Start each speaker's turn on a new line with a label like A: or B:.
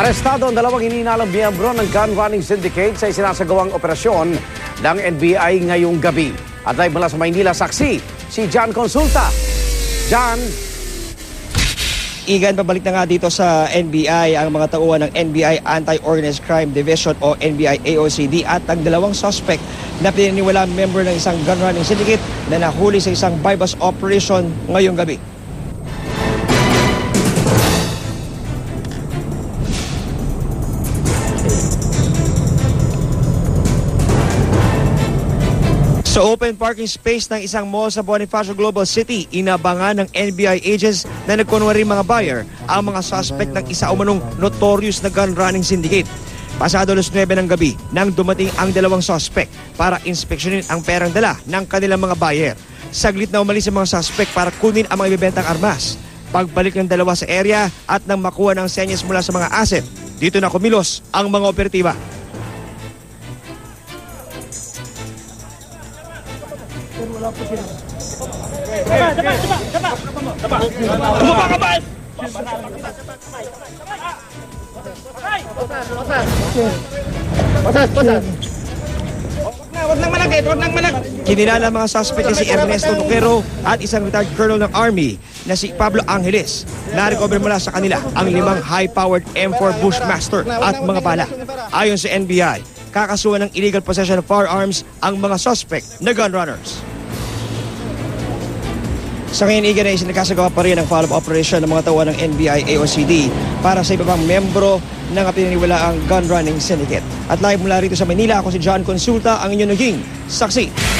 A: Arestado ang dalawang hinihinalang miyembro ng gun running syndicate sa isinasagawang operasyon ng NBI ngayong gabi. At live mula sa Maynila, saksi si John Consulta. John.
B: Igan, pabalik na nga dito sa NBI ang mga tauhan ng NBI Anti-Organized Crime Division o NBI AOCD at ang dalawang suspect na pininiwala member ng isang gun running syndicate na nahuli sa isang bypass operation ngayong gabi. Sa open parking space ng isang mall sa Bonifacio Global City, inabangan ng NBI agents na nagkunwari mga buyer ang mga suspect ng isa umanong notorious na gun running syndicate. Pasado alas 9 ng gabi nang dumating ang dalawang suspect para inspeksyonin ang perang dala ng kanilang mga buyer. Saglit na umalis ang mga suspect para kunin ang mga ibebentang armas. Pagbalik ng dalawa sa area at nang makuha ng senyas mula sa mga asset, dito na kumilos ang mga operatiba. Kinilala ang mga suspect na si Ernesto Toquero at isang retired colonel ng Army na si Pablo Angeles. Na-recover mula sa kanila ang 5 high-powered M4 Bushmaster at mga bala. Ayon sa NBI, kakasuhan ng illegal possession of firearms ang mga suspect na gun runners. Sa ngayon, Igan, ay sinagkasagawa pa rin ang follow-up operation ng mga tauhan ng NBI AOCD para sa iba pang membro ng pininiwalaang gun running syndicate. At live mula rito sa Manila, ako si John Consulta, ang inyong naging saksi.